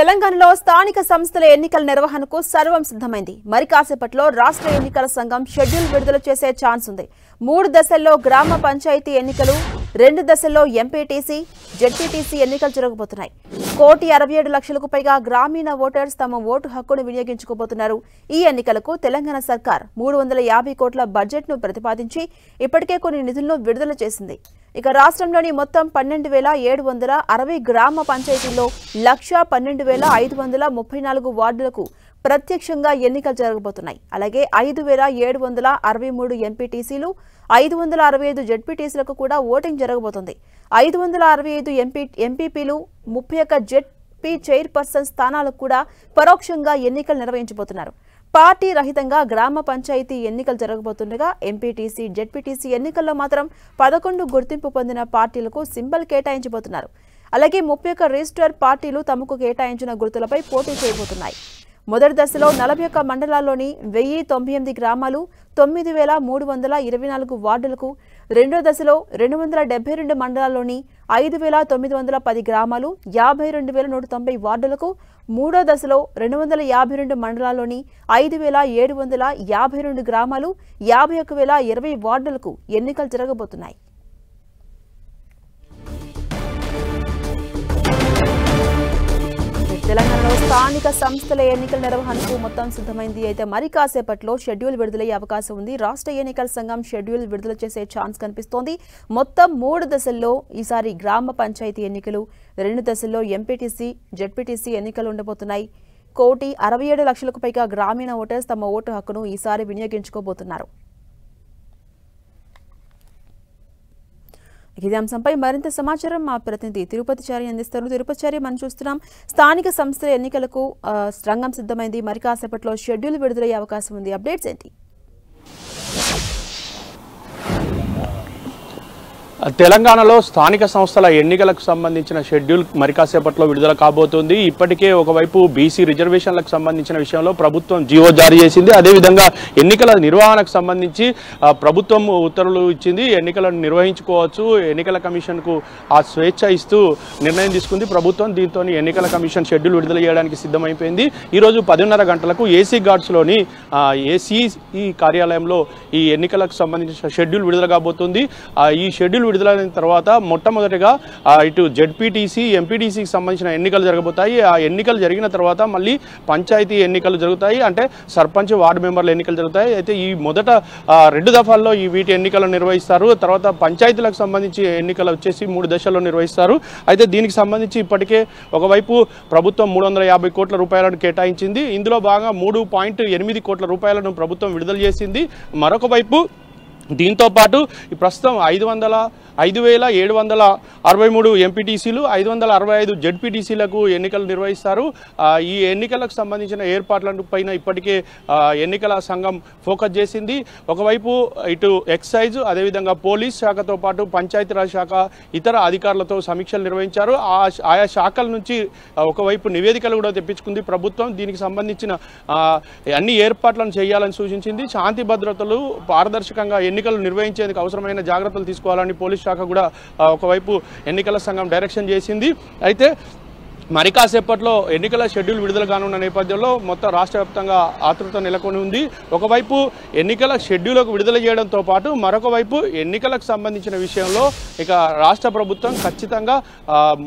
తెలంగాణలో స్థానిక సంస్థల ఎన్నికల నిర్వహణకు సర్వం సిద్ధమైంది. మరి కాసేపట్లో రాష్ట్ర ఎన్నికల సంఘం షెడ్యూల్ విడుదల చేసే ఛాన్స్ ఉంది. 3 దశల్లో గ్రామ పంచాయతీ ఎన్నికలు, 2 దశల్లో ఎంపీటీసీ, జెడ్పీటీసీ ఎన్నికలు జరగబోతున్నాయి. 1,67,00,000కు పైగా గ్రామీణ ఓటర్స్ తమ ఓటు హక్కును వినియోగించుకోబోతున్నారు. ఈ ఎన్నికలకు తెలంగాణ సర్కార్ 350 కోట్ల బడ్జెట్ను ప్రతిపాదించి ఇప్పటికే కొన్ని నిధులను విడుదల చేసింది. ఇక రాష్ట్రంలోని మొత్తం 12,760 గ్రామ పంచాయతీల్లో 1,12,534 వార్డులకు ప్రత్యక్షంగా ఎన్నికలు జరగబోతున్నాయి. అలాగే 5,763 ఎంపీటీసీలు, 565 జెడ్పీటీసీలకు కూడా ఓటింగ్ జరగబోతోంది. 565 ఎంపీపీలు, 31 జెడ్పీ చైర్పర్సన్ స్థానాలకు కూడా పరోక్షంగా ఎన్నికలు నిర్వహించబోతున్నారు. పార్టీ రహితంగా గ్రామ పంచాయతీ ఎన్నికలు జరగబోతుండగా ఎంపీటీసీ, జెడ్పీటీసీ ఎన్నికల్లో మాత్రం 11 గుర్తింపు పొందిన పార్టీలకు సింబల్ కేటాయించబోతున్నారు. అలాగే 31 రిజిస్టర్ పార్టీలు తమకు కేటాయించిన గుర్తులపై పోటీ చేయబోతున్నాయి. మొదటి దశలో 41 మండలాల్లోని 1,098 గ్రామాలు, 9,324 వార్డులకు, రెండో దశలో 272 మండలాల్లోని 5,910 గ్రామాలు, 52,190 వార్డులకు, మూడో దశలో 252 మండలాల్లోని 5,752 గ్రామాలు, 51,020 వార్డులకు ఎన్నికలు జరగబోతున్నాయి. తెలంగాణలో స్థానిక సంస్థల ఎన్నికల నిర్వహణకు మొత్తం సిద్ధమైంది. అయితే మరి కాసేపట్లో షెడ్యూల్ విడుదలయ్యే అవకాశం ఉంది. రాష్ట్ర ఎన్నికల సంఘం షెడ్యూల్ విడుదల చేసే ఛాన్స్ కనిపిస్తోంది. మొత్తం 3 దశల్లో ఈసారి గ్రామ పంచాయతీ ఎన్నికలు, 2 దశల్లో ఎంపీటీసీ, జెడ్పీటీసీ ఎన్నికలు ఉండబోతున్నాయి. 1,67,00,000కు పైగా గ్రామీణ ఓటర్స్ తమ ఓటు హక్కును ఈసారి వినియోగించుకోబోతున్నారు. ఇదే అంశంపై మరింత సమాచారం మా ప్రతినిధి తిరుపతి చారి అందిస్తారు. తిరుపతి చారి, మనం చూస్తున్నాం స్థానిక సంస్థల ఎన్నికలకు రంగం సిద్ధమైంది. మరి కాసేపట్లో షెడ్యూల్ విడుదలయ్యే అవకాశం ఉంది. అప్డేట్స్ ఏంటి? తెలంగాణలో స్థానిక సంస్థల ఎన్నికలకు సంబంధించిన షెడ్యూల్ మరి కాసేపట్లో విడుదల కాబోతోంది. ఇప్పటికే ఒకవైపు బీసీ రిజర్వేషన్లకు సంబంధించిన విషయంలో ప్రభుత్వం జీవో జారీ చేసింది. అదేవిధంగా ఎన్నికల నిర్వహణకు సంబంధించి ప్రభుత్వం ఉత్తర్వులు ఇచ్చింది. ఎన్నికలను నిర్వహించుకోవచ్చు, ఎన్నికల కమిషన్కు ఆ స్వేచ్ఛ ఇస్తూ నిర్ణయం తీసుకుంది ప్రభుత్వం. దీంతో ఎన్నికల కమిషన్ షెడ్యూల్ విడుదల చేయడానికి సిద్ధమైపోయింది. ఈరోజు 10:30 గంటలకు ఏసీ గార్డ్స్లోని ఏసీఈ కార్యాలయంలో ఈ ఎన్నికలకు సంబంధించిన షెడ్యూల్ విడుదల కాబోతుంది. ఈ షెడ్యూల్ విడుదలైన తర్వాత మొట్టమొదటిగా ఇటు జెడ్పీటీసీ, ఎంపీటీసీకి సంబంధించిన ఎన్నికలు జరగబోతాయి. ఆ ఎన్నికలు జరిగిన తర్వాత మళ్ళీ పంచాయతీ ఎన్నికలు జరుగుతాయి. అంటే సర్పంచ్, వార్డు మెంబర్ల ఎన్నికలు జరుగుతాయి. అయితే ఈ మొదట 2 దఫాల్లో వీటి ఎన్నికలను నిర్వహిస్తారు. తర్వాత పంచాయతీలకు సంబంధించి ఎన్నికలు వచ్చేసి 3 దశల్లో నిర్వహిస్తారు. అయితే దీనికి సంబంధించి ఇప్పటికే ఒకవైపు ప్రభుత్వం 350 కోట్ల రూపాయలను కేటాయించింది. ఇందులో భాగంగా 3.8 కోట్ల రూపాయలను ప్రభుత్వం విడుదల చేసింది. మరొక వైపు దీంతో పాటు ప్రస్తుతం 5,763 ఎంపీటీసీలు, 565 జెడ్పీటీసీలకు ఎన్నికలు నిర్వహిస్తారు. ఈ ఎన్నికలకు సంబంధించిన ఏర్పాట్లపైన ఇప్పటికే ఎన్నికల సంఘం ఫోకస్ చేసింది. ఒకవైపు ఇటు ఎక్సైజ్, అదేవిధంగా పోలీస్ శాఖతో పాటు పంచాయతీరాజ్ శాఖ, ఇతర అధికారులతో సమీక్షలు నిర్వహించారు. ఆయా శాఖల నుంచి ఒకవైపు నివేదికలు కూడా తెప్పించుకుంది ప్రభుత్వం. దీనికి సంబంధించిన అన్ని ఏర్పాట్లను చేయాలని సూచించింది. శాంతి భద్రతలు పారదర్శకంగా ఎన్నికలు నిర్వహించేందుకు అవసరమైన జాగ్రత్తలు తీసుకోవాలని పోలీస్ శాఖ కూడా ఒకవైపు ఎన్నికల సంఘం డైరెక్షన్ చేసింది. అయితే మరి కాసేపట్లో ఎన్నికల షెడ్యూల్ విడుదల కానున్న నేపథ్యంలో మొత్తం రాష్ట్ర వ్యాప్తంగా ఆతృత నెలకొని ఉంది. ఒకవైపు ఎన్నికల షెడ్యూల్కు విడుదల చేయడంతో పాటు మరొక వైపు ఎన్నికలకు సంబంధించిన విషయంలో ఇక రాష్ట్ర ప్రభుత్వం ఖచ్చితంగా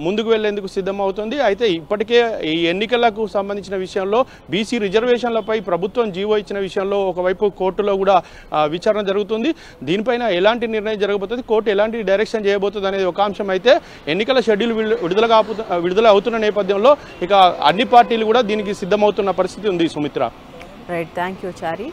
ముందుకు వెళ్లేందుకు సిద్ధమవుతుంది. అయితే ఇప్పటికే ఈ ఎన్నికలకు సంబంధించిన విషయంలో బీసీ రిజర్వేషన్లపై ప్రభుత్వం జీవో ఇచ్చిన విషయంలో ఒకవైపు కోర్టులో కూడా విచారణ జరుగుతుంది. దీనిపైన ఎలాంటి నిర్ణయం జరగబోతుంది, కోర్టు ఎలాంటి డైరెక్షన్ చేయబోతుంది అనేది ఒక అంశం. అయితే ఎన్నికల షెడ్యూల్ విడుదల అవుతున్న నేపథ్యంలో ఇక అన్ని పార్టీలు కూడా దీనికి సిద్ధమవుతున్న పరిస్థితి ఉంది. Sumitra, right, thank you Chari.